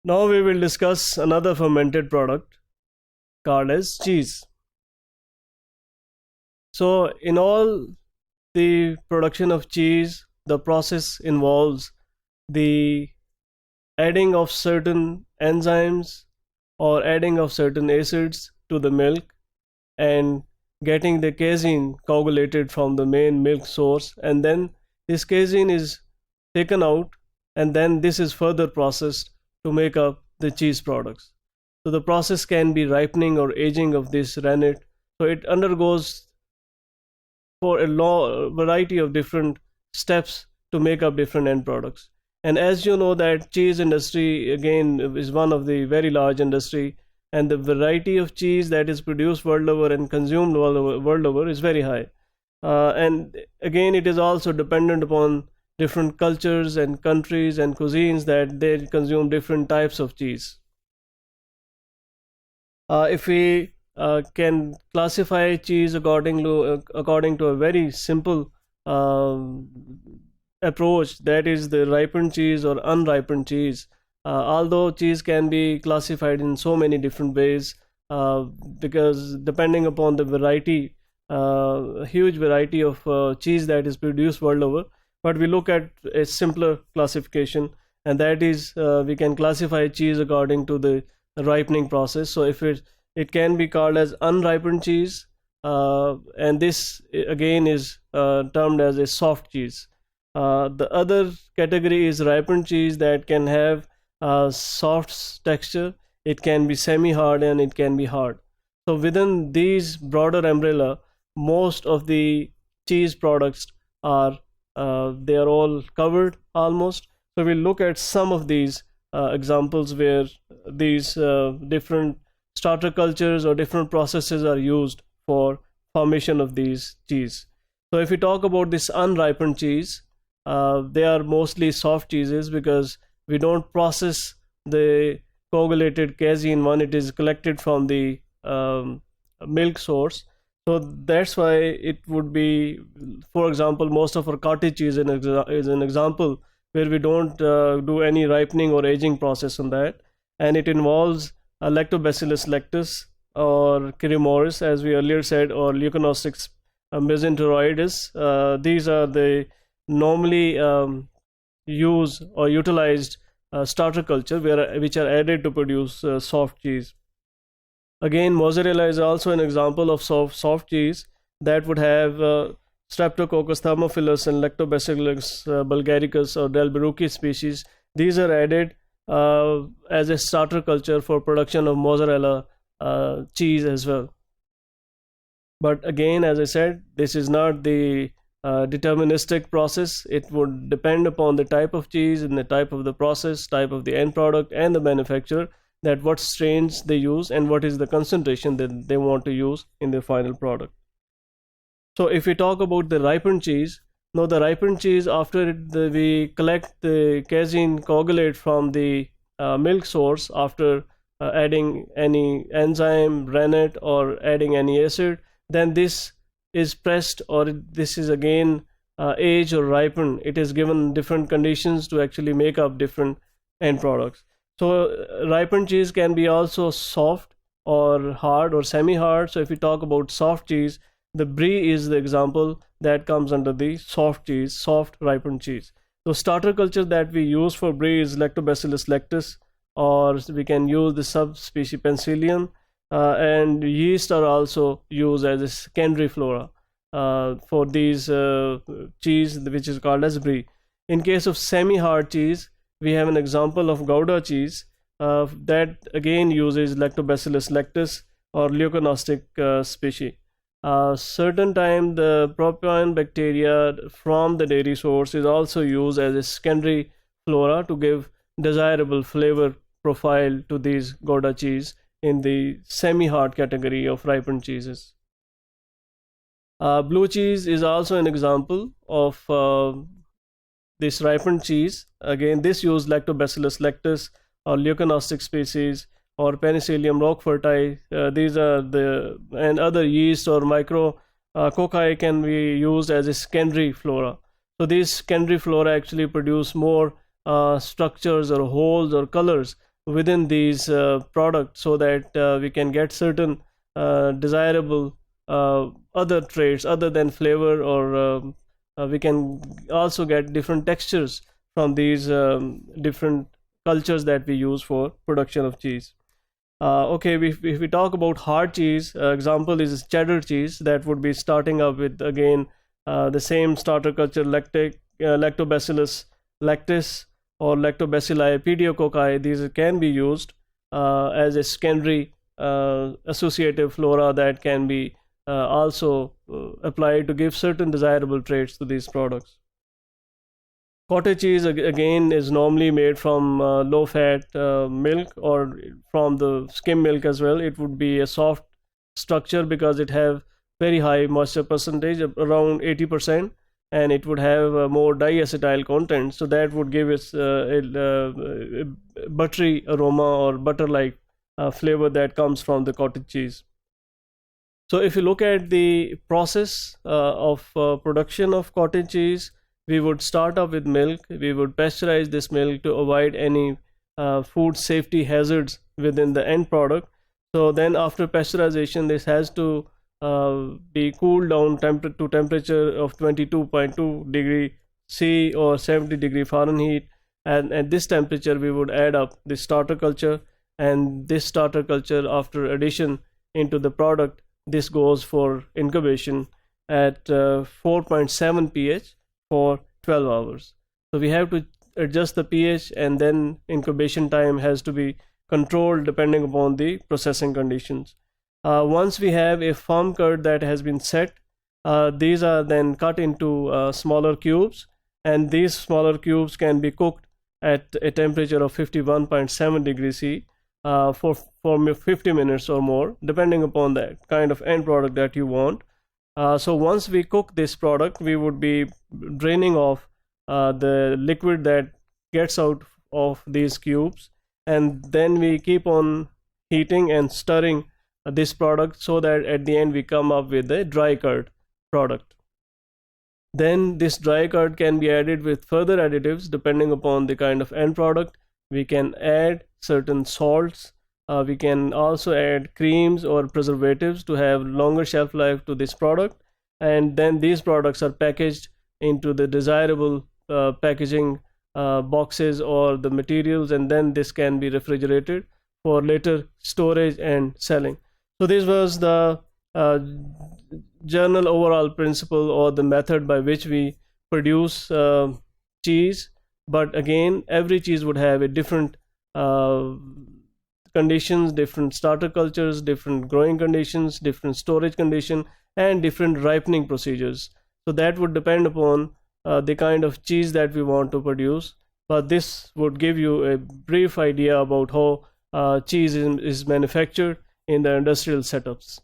Now we will discuss another fermented product called as cheese. So in all the production of cheese, the process involves the adding of certain enzymes or adding of certain acids to the milk and getting the casein coagulated from the main milk source, and then this casein is taken out, and then this is further processed to make up the cheese products. So the process can be ripening or aging of this rennet. So it undergoes for a variety of different steps to make up different end products. And as you know that cheese industry again is one of the very large industry, and the variety of cheese that is produced world over and consumed world over is very high. And again, it is also dependent upon different cultures and countries and cuisines that they consume different types of cheese. If we can classify cheese according to a very simple approach, that is the ripened cheese or unripened cheese. Although cheese can be classified in so many different ways, because depending upon the variety, huge variety of cheese that is produced world over, but we look at a simpler classification, and that is we can classify cheese according to the ripening process. So if it can be called as unripened cheese, and this again is termed as a soft cheese. The other category is ripened cheese that can have soft texture. It can be semi-hard and it can be hard. So within these broader umbrella, most of the cheese products are they are all covered almost. So we'll look at some of these examples where these different starter cultures or different processes are used for formation of these cheese. So if we talk about this unripened cheese, they are mostly soft cheeses because we don't process the coagulated casein when it is collected from the milk source. So that's why it would be, for example, most of our cottage cheese is an example where we don't do any ripening or aging process on that, and it involves Lactobacillus lactis or Cremoris, as we earlier said, or Leuconostics mesenteroides. These are the normally used or utilized starter culture which are added to produce soft cheese. Again, mozzarella is also an example of soft cheese that would have Streptococcus thermophilus and Lactobacillus bulgaricus or delbrueckii species. These are added as a starter culture for production of mozzarella cheese as well. But again, as I said, this is not the deterministic process. It would depend upon the type of cheese and the type of the process, type of the end product, and the manufacturer, that what strains they use and what is the concentration that they want to use in the final product. So if we talk about the ripened cheese, now the ripened cheese, after we collect the casein coagulate from the milk source after adding any enzyme, rennet, or adding any acid, then this is pressed, or this is again aged or ripened. It is given different conditions to actually make up different end products. So ripened cheese can be also soft or hard or semi-hard. So if we talk about soft cheese, the brie is the example that comes under the soft cheese, soft ripened cheese. So starter culture that we use for brie is Lactobacillus lactis, or we can use the subspecies Penicillium, and yeast are also used as a secondary flora for these cheese, which is called as brie. In case of semi-hard cheese, we have an example of Gouda cheese that again uses Lactobacillus lactis or leuconostic species. Certain time the propionine bacteria from the dairy source is also used as a secondary flora to give desirable flavor profile to these Gouda cheese in the semi-hard category of ripened cheeses. Blue cheese is also an example of this ripened cheese. Again, this uses Lactobacillus lactis or leuconostic species or Penicillium roqueforti. These are the, and other yeast or micro cocci can be used as a secondary flora. So these secondary flora actually produce more structures or holes or colors within these products, so that we can get certain desirable other traits other than flavor, or we can also get different textures from these different cultures that we use for production of cheese. Okay, if we talk about hard cheese, example is cheddar cheese, that would be starting up with again the same starter culture, lactobacillus lactis or lactobacilli pediococcai. These can be used as a secondary associative flora that can be also applied to give certain desirable traits to these products. Cottage cheese again is normally made from low fat milk, or from the skim milk as well. It would be a soft structure because it have very high moisture percentage, around 80%, and it would have more diacetyl content, so that would give us a buttery aroma or butter like flavor that comes from the cottage cheese. So if you look at the process of production of cottage cheese, we would start off with milk. We would pasteurize this milk to avoid any food safety hazards within the end product. So then after pasteurization, this has to be cooled down to temperature of 22.2 degree C or 70 degree Fahrenheit, and at this temperature we would add up the starter culture, and this starter culture, after addition into the product, this goes for incubation at 4.7 pH for 12 hours. So we have to adjust the pH, and then incubation time has to be controlled depending upon the processing conditions. Once we have a firm curd that has been set, these are then cut into smaller cubes, and these smaller cubes can be cooked at a temperature of 51.7 degrees C for 50 minutes or more, depending upon the kind of end product that you want. So once we cook this product, we would be draining off the liquid that gets out of these cubes, and then we keep on heating and stirring this product, so that at the end we come up with a dry curd product. Then this dry curd can be added with further additives depending upon the kind of end product. We can add certain salts. We can also add creams or preservatives to have longer shelf life to this product, and then these products are packaged into the desirable packaging boxes or the materials, and then this can be refrigerated for later storage and selling. So this was the general overall principle or the method by which we produce cheese. But again, every cheese would have a different conditions, different starter cultures, different growing conditions, different storage condition, and different ripening procedures. So that would depend upon the kind of cheese that we want to produce. But this would give you a brief idea about how cheese is manufactured in the industrial setups.